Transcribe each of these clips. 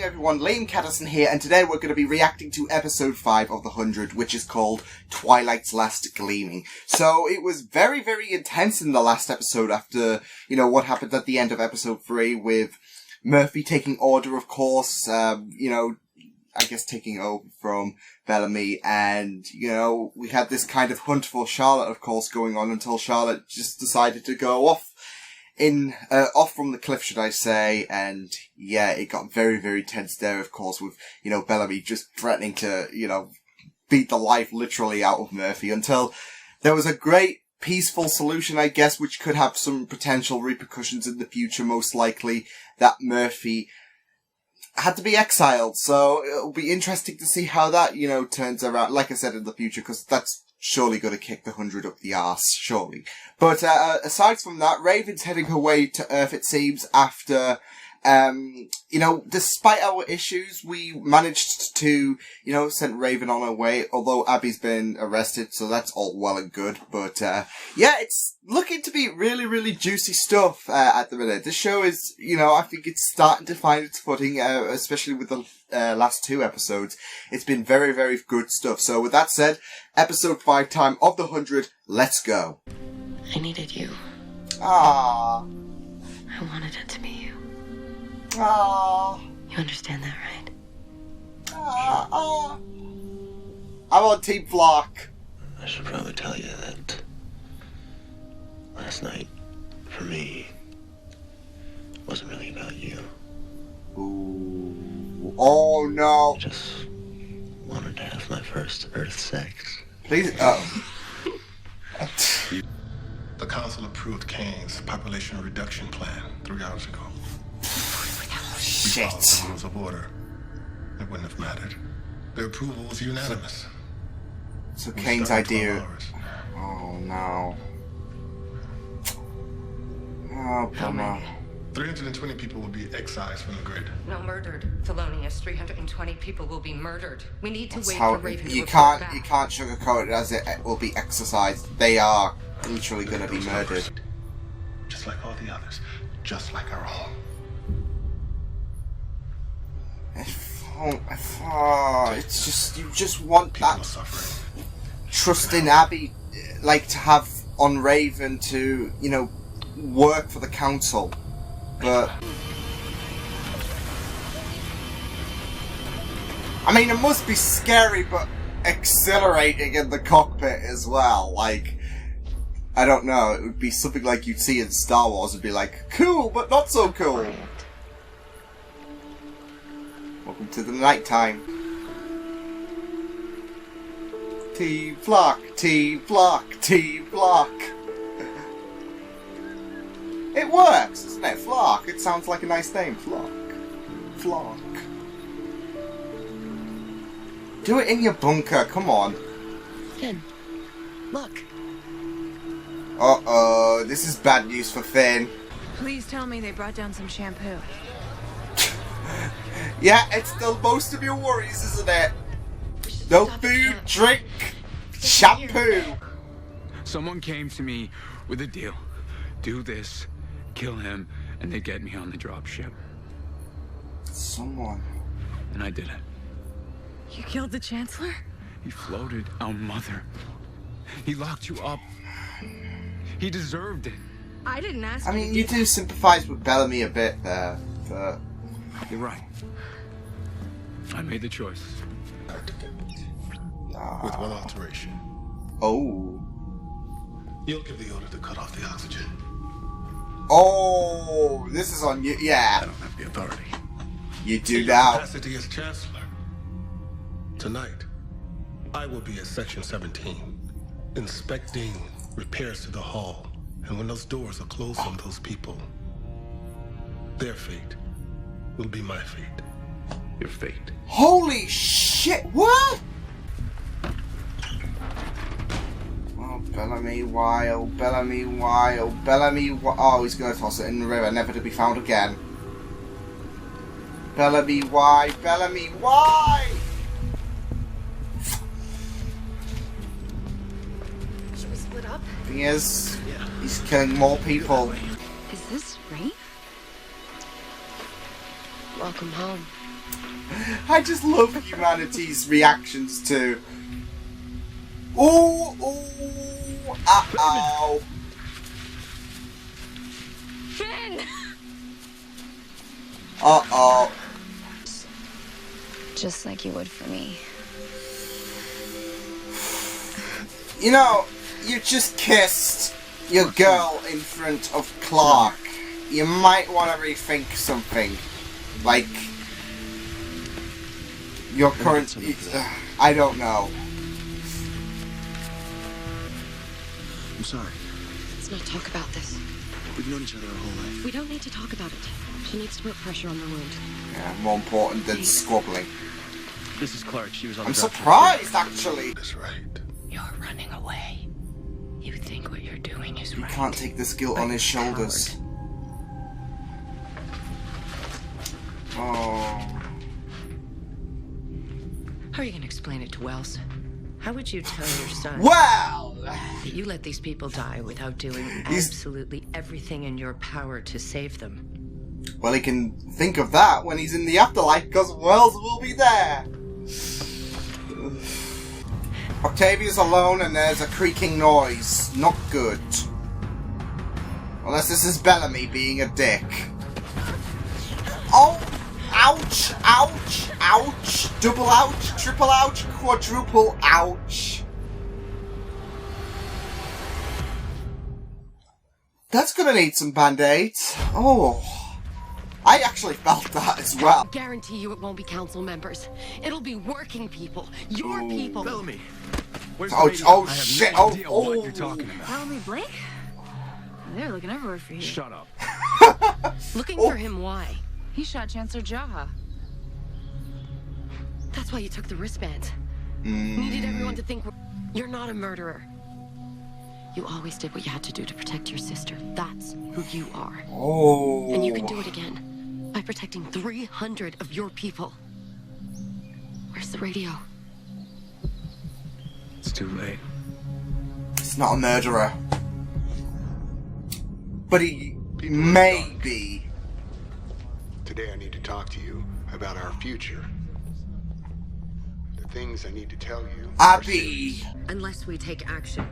everyone, Liam Catterson here, and today we're going to be reacting to episode 5 of The 100, which is called Twilight's Last Gleaming. So, it was very, very intense in the last episode after, what happened at the end of episode 3 with Murphy taking order, of course, I guess taking over from Bellamy, and, we had this kind of hunt for Charlotte, of course, going on until Charlotte just decided to go off from the cliff, should I say, and yeah, it got very, very tense there, of course, with, Bellamy just threatening to, beat the life literally out of Murphy until there was a great peaceful solution, I guess, which could have some potential repercussions in the future, most likely, that Murphy had to be exiled, so it'll be interesting to see how that, turns around, like I said, in the future, because that's surely going to kick the 100 up the arse, surely. But, aside from that, Raven's heading her way to Earth, it seems, after, despite our issues, we managed to, send Raven on her way, although Abby's been arrested, so that's all well and good. But, yeah, it's looking to be really, really juicy stuff, at the minute. This show is, I think it's starting to find its footing, especially with the last 2 episodes. It's been very, very good stuff. So with that said, episode 5 time of the 100, let's go. I needed you. Ah. I wanted it to be you. Ah. You understand that, right? Ah. I'm on Team Flarke. I should probably tell you that last night, for me, wasn't really about you. Ooh. Oh no. I just wanted to have my first Earth sex. Please, The council approved Kane's population reduction plan 3 hours ago. Shit. We followed the rules of order. It wouldn't have mattered. The approval was unanimous. So We Kane's started 12 idea. hours. Oh no. Oh, bummer. 320 people will be excised from the grid. No, murdered. Thelonious. 320 people will be murdered. We need to That's wait how for Raven to you report can't back. sugarcoat it as it will be exercised. They are literally going to be murdered. Just like all the others. Just like our own. It's just, you just want People are that suffering. trust in Abby, like, to have on Raven to, work for the council. But I mean, it must be scary, but exhilarating in the cockpit as well. Like, I don't know, it would be something like you'd see in Star Wars. It'd be like, cool, but not so cool. Welcome to the nighttime. Team Flarke, Team Flarke, Team Flarke. It works, doesn't it? Flarke. It sounds like a nice name. Flarke. Flarke. Do it in your bunker. Come on. Finn, look. Uh-oh. This is bad news for Finn. Please tell me they brought down some shampoo. Yeah, it's still most of your worries, isn't it? No food, drink, shampoo. Someone came to me with a deal. Do this, kill him, and they get me on the dropship. Someone. And I did it. You killed the Chancellor? He floated our mother. He locked you up. He deserved it. I didn't ask I mean, you do sympathise with Bellamy a bit there, but... You're right. I made the choice. With one alteration. Oh. You'll give the order to cut off the oxygen. Oh, this is on you. I Yeah, don't have the authority. you In do your now. capacity as Chancellor. Tonight, I will be at Section 17, inspecting repairs to the hull. And when those doors are closed on those people, their fate will be my fate. Your fate. Holy shit! What? Oh, Bellamy, why? Oh, Bellamy, why? Oh, Bellamy, why? Oh, he's gonna toss it in the river, never to be found again. Bellamy, why? Bellamy, why? Should we split up? Thing is, he's killing more people. Is this Rafe? Welcome home. I just love humanity's reactions to... Ooh, uh-oh. Finn! Uh-oh. Just like you would for me. You know, you just kissed your girl in front of Clark. You might want to rethink something. Like, your current... I don't know. I'm sorry. Let's not talk about this. We've known each other our whole life. We don't need to talk about it. She needs to put pressure on the wound. Yeah, more important than squabbling. This is Clark. She was on I'm the doctor's surprised, actually. That's right. You're running away. You think what you're doing is He right. can't take this guilt on his shoulders. Oh. How are you going to explain it to Wells? How would you tell your son Well! that you let these people die without doing absolutely everything in your power to save them? Well, he can think of that when he's in the afterlife, because Wells will be there. Octavia's alone and there's a creaking noise. Not good. Unless this is Bellamy being a dick. Oh! Ouch! Ouch! Ouch! Double ouch! Triple ouch! Quadruple ouch! That's gonna need some band-aids. Oh. I actually felt that as well. I guarantee you it won't be council members. It'll be working people. Your people. Bellamy. Where's Oh, the radio? oh I have shit! no Oh, idea oh! what you're talking about. Bellamy Blake? They're looking everywhere for you. Shut up. Looking Oh. for him, why? He shot Chancellor Jaha. That's why you took the wristbands. Needed everyone to think you're not a murderer. You always did what you had to do to protect your sister. That's who you are. Oh. And you can do it again by protecting 300 of your people. Where's the radio? It's too late. He's not a murderer. But he may be. Today I need to talk to you about our future. The things I need to tell you. Abby. Unless we take action.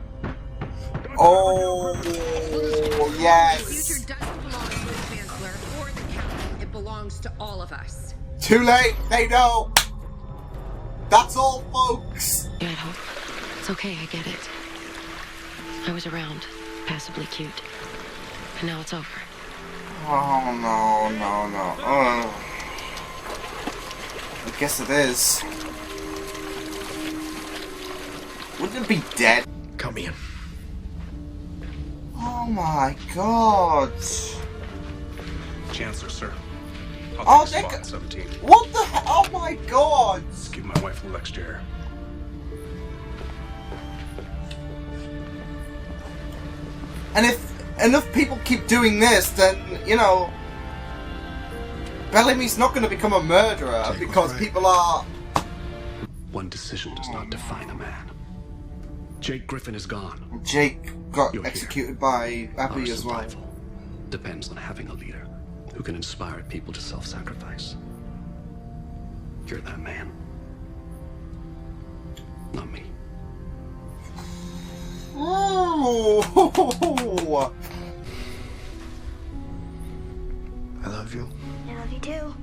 Oh, The yes. future doesn't belong to the Chancellor or the Council. It belongs to all of us. Too late. They know. That's all, folks. You had hope. It's okay, I get it. I was around, passably cute. And now it's over. Oh, no. Oh. I guess it is. Wouldn't it be dead? Count me in. Oh my god. Chancellor, sir. Oh, I'll take they a spot got- in 17. What the hell? Oh my god. Let's give my wife a little extra air. And if enough people keep doing this, then, you know, Bellamy's not going to become a murderer Jake was because right. people are... One decision does not define a man. Jake Griffin is gone. Jake got You're here. executed by Our Abby as well. survival depends on having a leader who can inspire people to self-sacrifice. You're that man. Not me. Ooh. I love you. I love you too.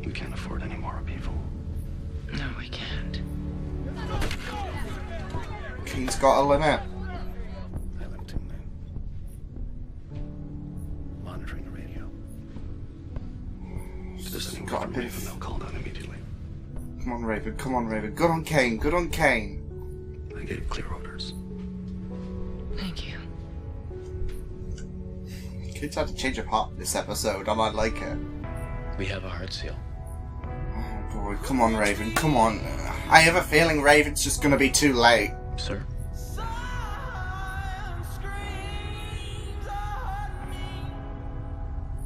We can't afford any more people. No, we can't. King's got a limit. I left him then. Monitoring the radio. If there's anyone got a from bit Raven, of- they'll call down immediately. Come on, Raven. Come on, Raven. Good on Kane. Good on Kane. I gave clear orders. Thank you. Kids had to change of heart this episode, and I like it. We have a heart seal. Oh boy, come on, Raven. Come on. I have a feeling Raven's just gonna be too late. Sir?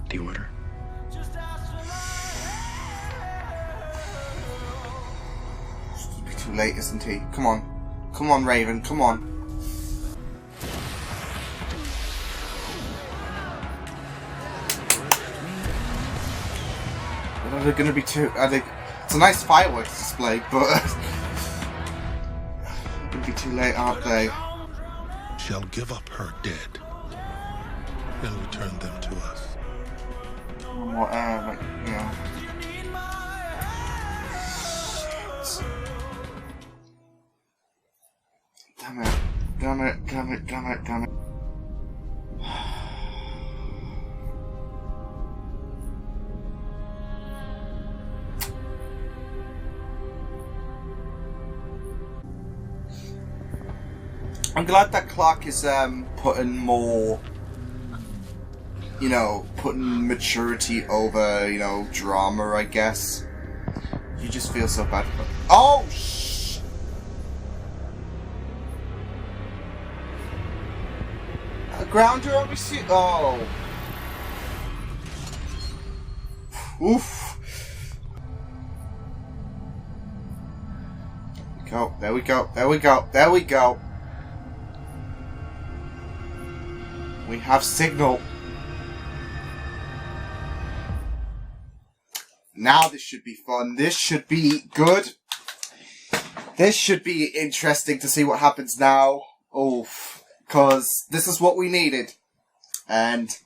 The order. It'll be too late, isn't he? Come on. Come on, Raven. Come on. Are they going to be too... It's a nice fireworks display, but... They're going to be too late, aren't they? Shall give up her dead and return them to us. What, Damn it. Damn it, damn it, damn it, damn it. I'm glad that Clark is putting more, putting maturity over, drama, I guess. You just feel so bad for... Oh, shh! Ground her over see... Oh. Oof. There we go, there we go, there we go. We have signal. Now this should be fun. This should be good. This should be interesting to see what happens now. Oof. Because this is what we needed. And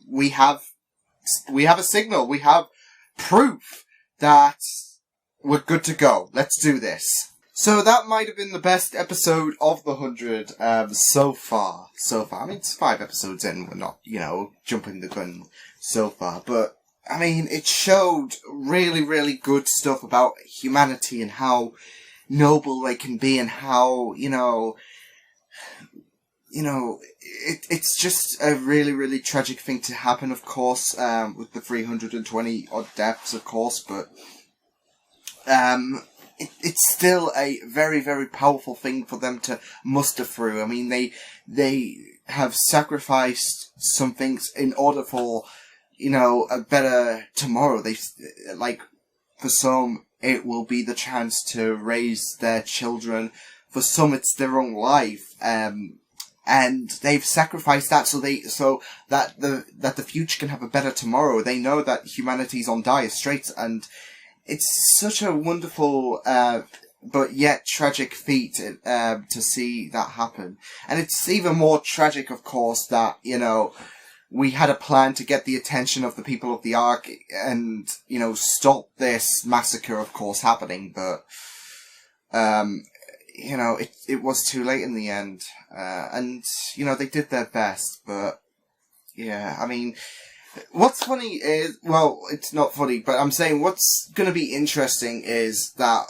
we have a signal. We have proof that we're good to go. Let's do this. So that might have been the best episode of the 100 so far. I mean, it's 5 episodes in. We're not, jumping the gun so far. But, I mean, it showed really, really good stuff about humanity and how noble they can be and how, it's just a really, really tragic thing to happen, of course, with the 320 odd deaths, of course, but, it's still a very, very powerful thing for them to muster through. I mean, they have sacrificed some things in order for, a better tomorrow. For some, it will be the chance to raise their children. For some, it's their own life. And they've sacrificed that so that the future can have a better tomorrow. They know that humanity's on dire straits, and it's such a wonderful, but yet tragic feat, to see that happen. And it's even more tragic, of course, that, we had a plan to get the attention of the people of the Ark and, stop this massacre, of course, happening, but, it was too late in the end. And, they did their best, but, yeah, I mean, what's funny is, well, it's not funny, but I'm saying what's going to be interesting is that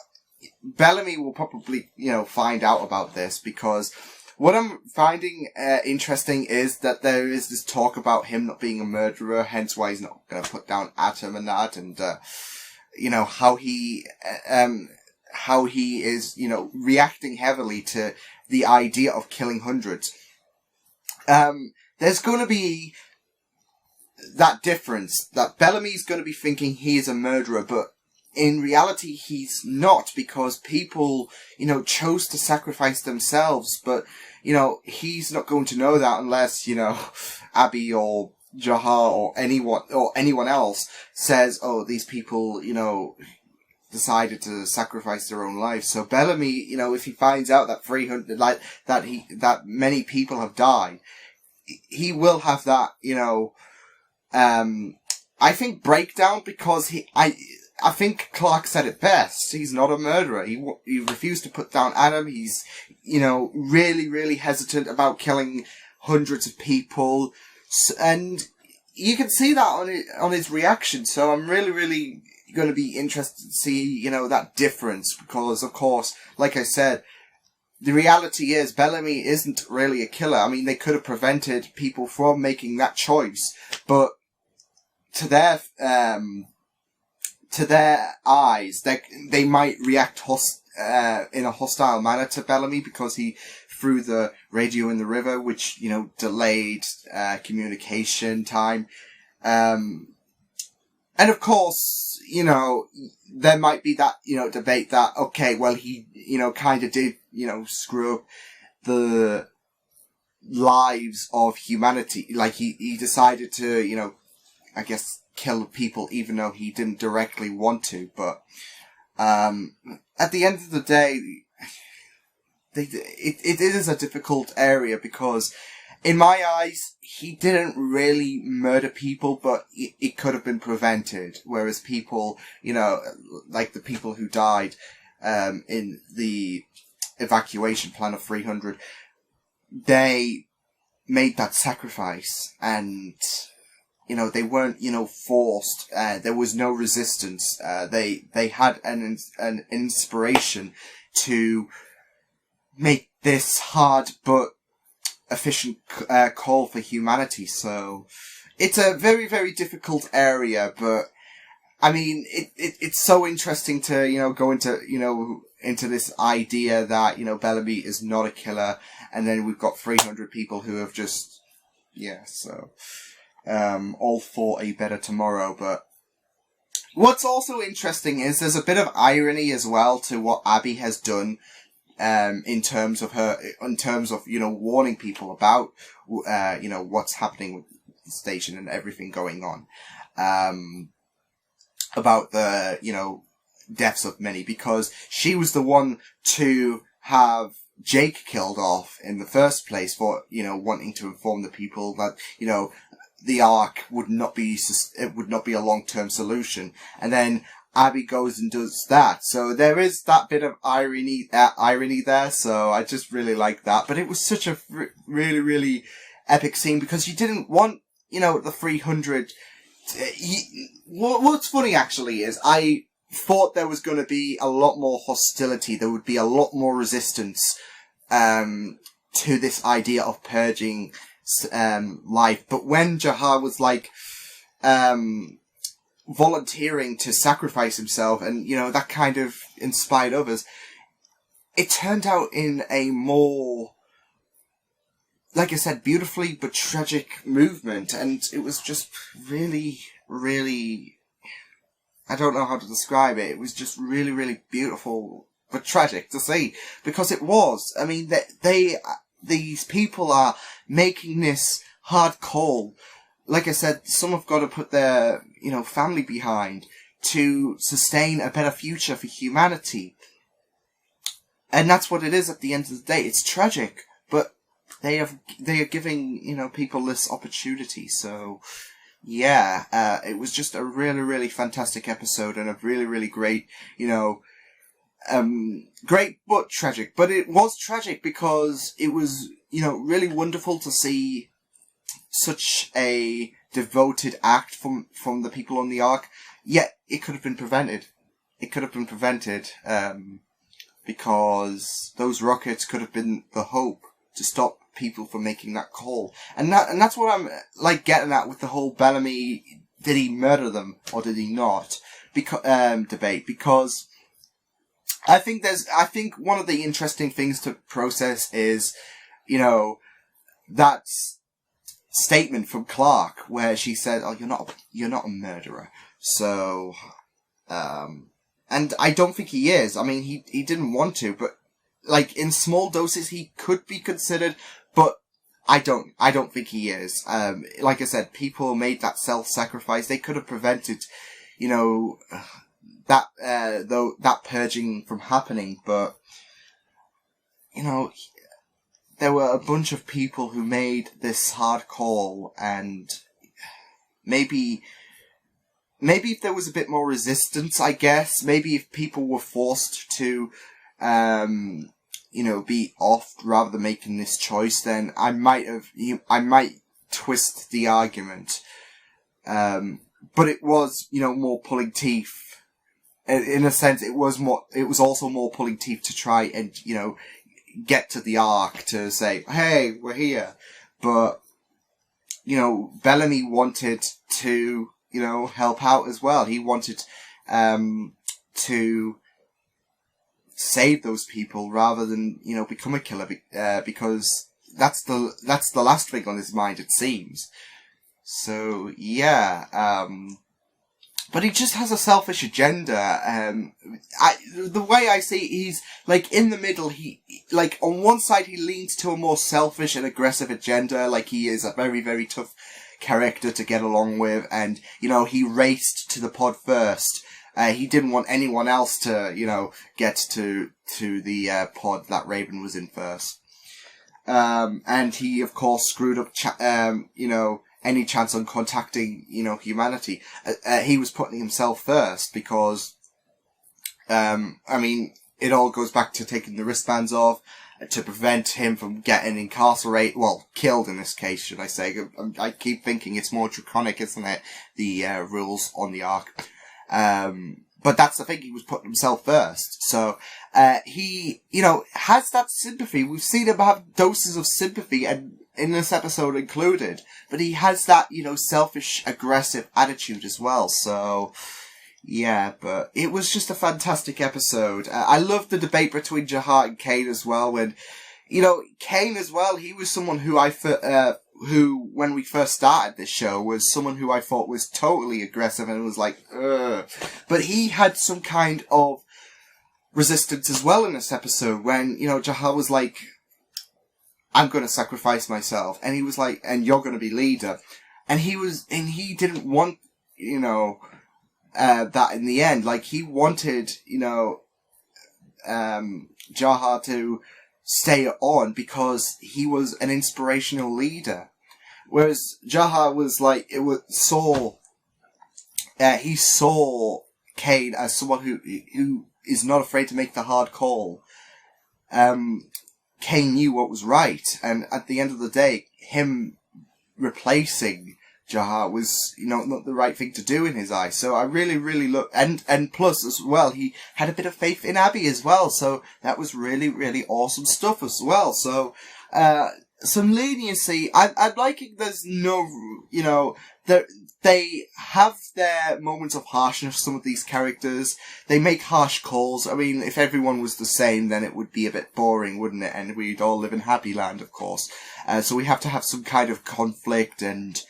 Bellamy will probably, find out about this, because what I'm finding interesting is that there is this talk about him not being a murderer, hence why he's not going to put down Atom and that, and, how he is, reacting heavily to the idea of killing hundreds. There's going to be that difference, that Bellamy's going to be thinking he is a murderer, but in reality he's not, because people, chose to sacrifice themselves, but, he's not going to know that unless, Abby or Jahar or anyone else says, oh, these people, decided to sacrifice their own lives. So Bellamy, if he finds out that 300, that many people have died, he will have that, I think breakdown, because I think Clark said it best. He's not a murderer. He refused to put down Adam. He's, really, really hesitant about killing hundreds of people. And you can see that on his reaction. So I'm really, really going to be interested to see, that difference, because, of course, like I said, the reality is Bellamy isn't really a killer. I mean, they could have prevented people from making that choice, but to their eyes, they might react in a hostile manner to Bellamy, because he threw the radio in the river, which, delayed communication time. And of course, there might be that, debate that, okay, well, he, kind of did, screw up the lives of humanity. Like, he decided to, I guess, kill people even though he didn't directly want to. But at the end of the day, it is a difficult area because, in my eyes, he didn't really murder people, but it could have been prevented. Whereas people, like the people who died in the evacuation plan of 300, they made that sacrifice, and they weren't forced. There was no resistance. They had an inspiration to make this hard but efficient call for humanity. So it's a very, very difficult area, but I mean, it's so interesting to go into this idea that Bellamy is not a killer, and then we've got 300 people who have just all for a better tomorrow. But what's also interesting is there's a bit of irony as well to what Abby has done. In terms of warning people about, what's happening with the station and everything going on, about the, deaths of many, because she was the one to have Jake killed off in the first place for, wanting to inform the people that, the Ark would not be a long-term solution. And then Abby goes and does that. So there is that bit of irony there. So I just really like that. But it was such a really, really epic scene because you didn't want, the 300. What's funny actually is I thought there was going to be a lot more hostility. There would be a lot more resistance, to this idea of purging, life. But when Jahar was like, volunteering to sacrifice himself, and that kind of inspired others, it turned out in a more, like I said, beautifully but tragic movement, and it was just really, really, I don't know how to describe it. It was just really, really beautiful but tragic to see, because it was. I mean, these people are making this hard call. Like I said, some have got to put their, family behind to sustain a better future for humanity. And that's what it is at the end of the day. It's tragic, but they are giving, people this opportunity. So, yeah, it was just a really, really fantastic episode and a really, really great, great but tragic. But it was tragic because it was, really wonderful to see such a devoted act from the people on the Ark. Yet it could have been prevented. It could have been prevented, because those rockets could have been the hope to stop people from making that call. And that's what I'm getting at with the whole Bellamy, did he murder them or did he not? Debate, because I think one of the interesting things to process is, that's statement from Flarke where she said, "Oh, you're not a murderer." So, and I don't think he is. I mean, he didn't want to, but in small doses he could be considered, but I don't think he is. Like I said, people made that self-sacrifice. They could have prevented, that purging from happening, but there were a bunch of people who made this hard call, and maybe if there was a bit more resistance, I guess, maybe if people were forced to, be off rather than making this choice, then I might twist the argument. But it was, more pulling teeth. In a sense, it was also more pulling teeth to try and, get to the Ark to say, "Hey, we're here." But, Bellamy wanted to, help out as well. He wanted, to save those people rather than, become a killer, because that's the last thing on his mind, it seems. So, yeah, but he just has a selfish agenda. The way I see it, he's, in the middle, on one side he leans to a more selfish and aggressive agenda, he is a very, very tough character to get along with, and, you know, he raced to the pod first. He didn't want anyone else to, you know, get to the pod that Raven was in first. And he, of course, screwed up, you know, any chance on contacting, you know, humanity. He was putting himself first because, I mean, it all goes back to taking the wristbands off to prevent him from getting incarcerated, well, killed in this case, should I say. I keep thinking it's more draconic, isn't it? The rules on the Ark. But that's the thing, he was putting himself first. So, he, you know, has that sympathy. We've seen him have doses of sympathy, and in this episode included. But he has that, you know, selfish, aggressive attitude as well. So, yeah, but it was just a fantastic episode. I loved the debate between Jahar and Kane as well, when, you know, Kane as well, he was someone who who, when we first started this show, was someone who I thought was totally aggressive and was like, ugh. But he had some kind of resistance as well in this episode when, you know, Jahar was like, I'm going to sacrifice myself. And he was like, and you're going to be leader. And he didn't want, you know, that in the end. Like, he wanted, you know, Jahar to stay on because he was an inspirational leader. Whereas Jahar was like, he saw Kane as someone who is not afraid to make the hard call. Kane knew what was right, and at the end of the day, him replacing Jahar was, you know, not the right thing to do in his eyes. So I really, really look, and plus as well, he had a bit of faith in Abby as well. So that was really, really awesome stuff as well. So, some leniency. I'm liking there's no, you know, they have their moments of harshness, some of these characters. They make harsh calls. I mean, if everyone was the same, then it would be a bit boring, wouldn't it? And we'd all live in happy land, of course. So we have to have some kind of conflict and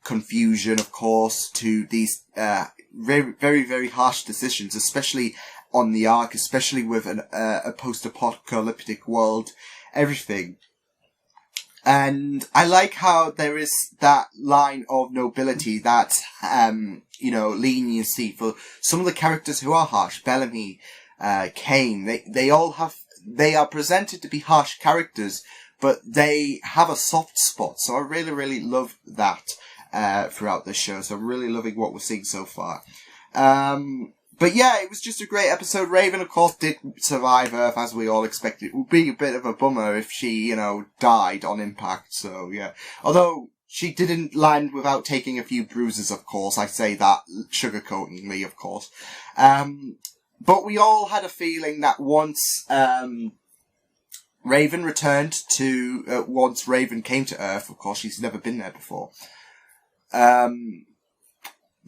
confusion, of course, to these very, very, very harsh decisions, especially on the Ark, especially with a post-apocalyptic world, everything. And I like how there is that line of nobility, that, you know, leniency for some of the characters who are harsh. Bellamy, Kane, they are presented to be harsh characters, but they have a soft spot. So I really, really love that, throughout this show. So I'm really loving what we're seeing so far. But yeah, it was just a great episode. Raven, of course, did survive Earth, as we all expected. It would be a bit of a bummer if she, you know, died on impact, so yeah. Although, she didn't land without taking a few bruises, of course. I say that sugarcoatingly, of course. But we all had a feeling that once, Raven returned to, once Raven came to Earth, of course, she's never been there before,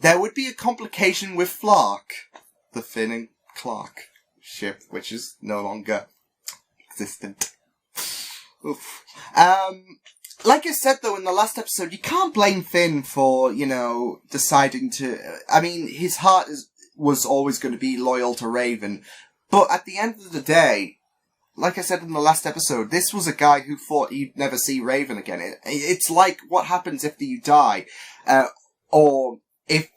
there would be a complication with Flarke, the Finn and Clark ship, which is no longer existent. Oof. Like I said, though, in the last episode, you can't blame Finn for, you know, deciding to... I mean, his heart was always going to be loyal to Raven, but at the end of the day, like I said in the last episode, this was a guy who thought he'd never see Raven again. It's like what happens if you die, or if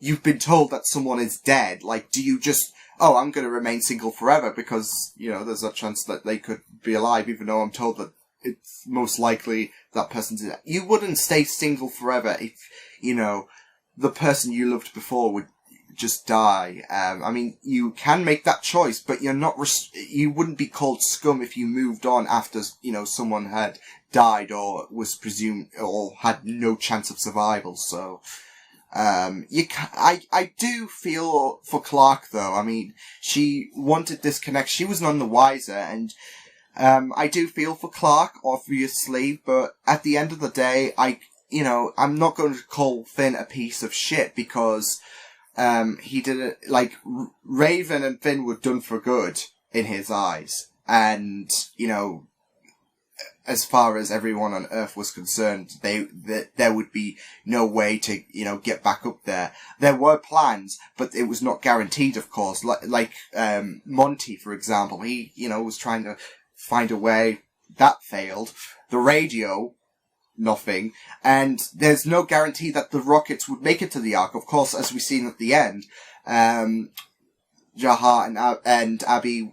you've been told that someone is dead. Like, do you just, oh, I'm going to remain single forever because, you know, there's a chance that they could be alive, even though I'm told that it's most likely that person's dead. You wouldn't stay single forever if, you know, the person you loved before would just die. I mean, you can make that choice, but you're not, you wouldn't be called scum if you moved on after, you know, someone had died or was presumed, or had no chance of survival, so... I do feel for Clark, though. I mean, she wanted this connection. She was none the wiser, and, I do feel for Clark, obviously, but at the end of the day, I'm not going to call Finn a piece of shit because, he did it, like, Raven and Finn were done for good in his eyes, and, you know, as far as everyone on Earth was concerned, there would be no way to, you know, get back up there. There were plans, but it was not guaranteed, of course. Like Monty, for example, he, you know, was trying to find a way. That failed. The radio nothing. And there's no guarantee that the rockets would make it to the Ark. Of course, as we've seen at the end, Jaha and Abby,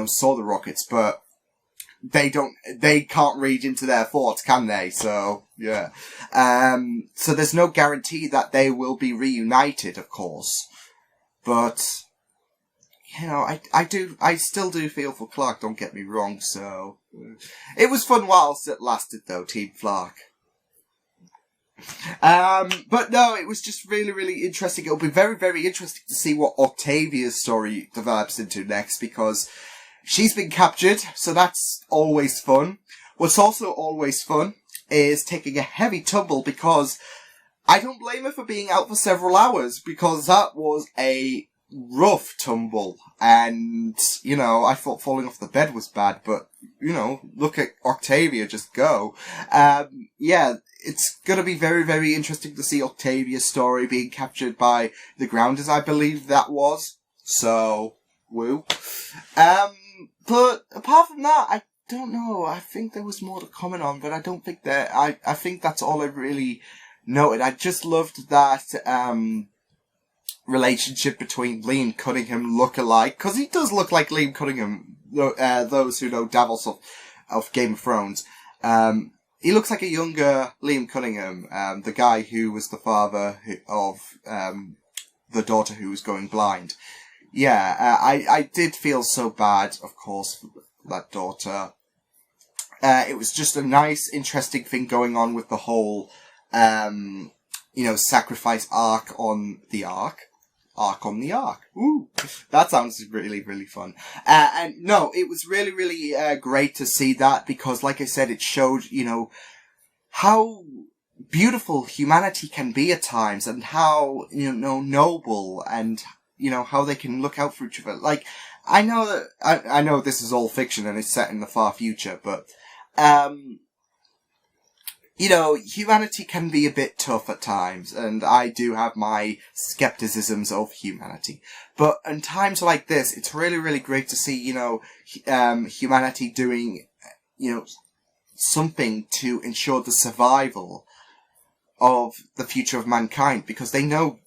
saw the rockets, but they can't read into their thoughts, can they? So, yeah. So there's no guarantee that they will be reunited, of course. But, I still do feel for Clark, don't get me wrong, so. It was fun whilst it lasted, though, Team Flarke. But no, it was just really, really interesting. It'll be very, very interesting to see what Octavia's story develops into next, because she's been captured, so that's always fun. What's also always fun is taking a heavy tumble, because I don't blame her for being out for several hours, because that was a rough tumble. And, I thought falling off the bed was bad, but, look at Octavia just go. Yeah, it's gonna be very, very interesting to see Octavia's story being captured by the Grounders, I believe that was. So, woo. But apart from that, I don't know. I think there was more to comment on, but I don't think that, I think that's all I really noted. I just loved that, relationship between Liam Cunningham look-alike, because he does look like Liam Cunningham, those who know Davos of Game of Thrones. He looks like a younger Liam Cunningham, the guy who was the father of the daughter who was going blind. Yeah, I did feel so bad, of course, for that daughter. It was just a nice, interesting thing going on with the whole, sacrifice arc on the Ark. Arc on the Ark. Ooh, that sounds really, really fun. And no, it was really, really great to see that, because, like I said, it showed, how beautiful humanity can be at times, and how, noble, and, how they can look out for each other. Like, I know that, I know this is all fiction and it's set in the far future, but, humanity can be a bit tough at times, and I do have my skepticisms of humanity. But in times like this, it's really, really great to see, humanity doing, something to ensure the survival of the future of mankind, because they know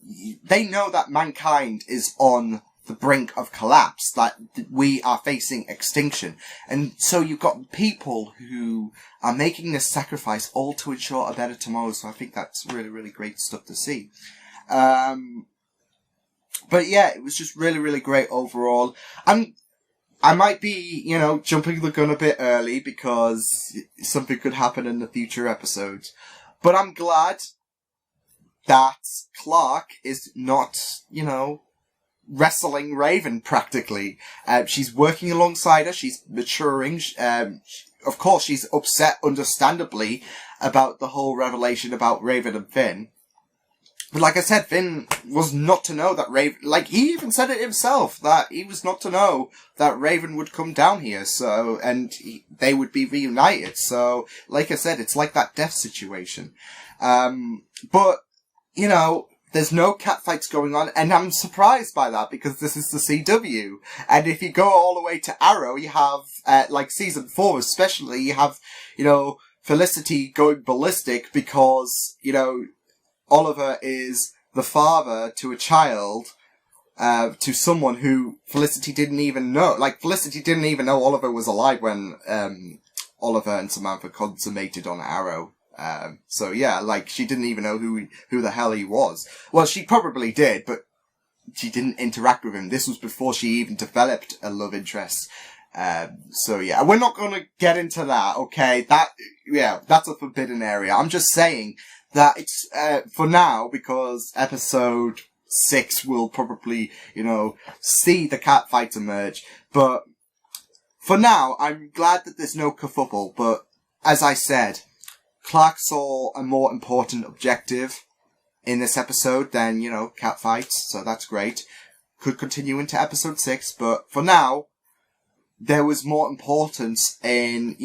that mankind is on the brink of collapse, that we are facing extinction. And so you've got people who are making this sacrifice all to ensure a better tomorrow, so I think that's really, really great stuff to see. But yeah, it was just really, really great overall. I might be, jumping the gun a bit early, because something could happen in the future episodes. But I'm glad that Clark is not, wrestling Raven practically. She's working alongside her. She's maturing. Of course, she's upset, understandably, about the whole revelation about Raven and Finn. But like I said, Finn was not to know that Raven, he even said it himself, that he was not to know that Raven would come down here, so, and they would be reunited. So, like I said, it's like that death situation. But, there's no catfights going on, and I'm surprised by that, because this is the CW. And if you go all the way to Arrow, you have, season 4 especially, you have, Felicity going ballistic because, Oliver is the father to a child, to someone who Felicity didn't even know. Felicity didn't even know Oliver was alive when, Oliver and Samantha consummated on Arrow. So yeah, she didn't even know who the hell he was. Well, she probably did, but she didn't interact with him. This was before she even developed a love interest. So yeah, we're not gonna get into that, okay? That's a forbidden area. I'm just saying that it's, for now, because episode 6 will probably, see the catfights emerge. But for now, I'm glad that there's no kerfuffle, but as I said, Clark saw a more important objective in this episode than, catfights, so that's great. Could continue into episode 6, but for now, there was more importance in,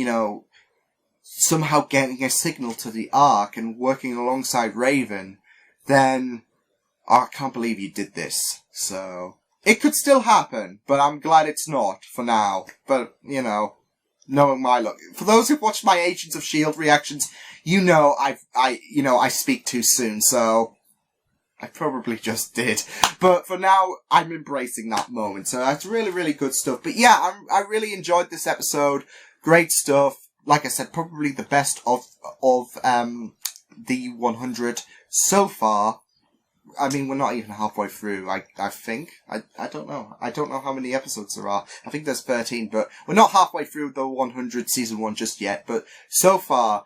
somehow getting a signal to the Ark and working alongside Raven than, I can't believe you did this. So, it could still happen, but I'm glad it's not for now. But, knowing my luck. For those who've watched my Agents of S.H.I.E.L.D. reactions, you know I speak too soon, so I probably just did. But for now, I'm embracing that moment. So that's really, really good stuff. But yeah, I really enjoyed this episode. Great stuff. Like I said, probably the best of the 100 so far. I mean, we're not even halfway through, I think. I don't know. I don't know how many episodes there are. I think there's 13, but we're not halfway through the 100 season 1 just yet. But so far,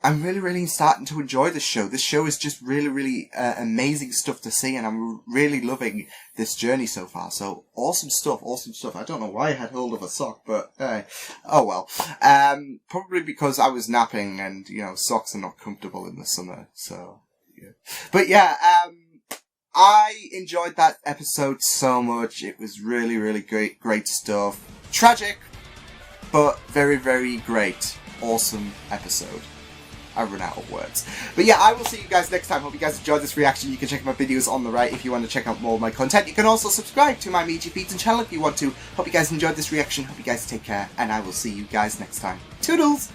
I'm really, really starting to enjoy this show. This show is just really, really amazing stuff to see, and I'm really loving this journey so far. So, awesome stuff, awesome stuff. I don't know why I had hold of a sock, but, oh well. Probably because I was napping, and, you know, socks are not comfortable in the summer, so, yeah. But yeah, I enjoyed that episode so much. It was really, really great stuff. Tragic, but very, very great. Awesome episode. I run out of words. But yeah, I will see you guys next time. Hope you guys enjoyed this reaction. You can check my videos on the right if you want to check out more of my content. You can also subscribe to my Media Beats channel if you want to. Hope you guys enjoyed this reaction. Hope you guys take care. And I will see you guys next time. Toodles!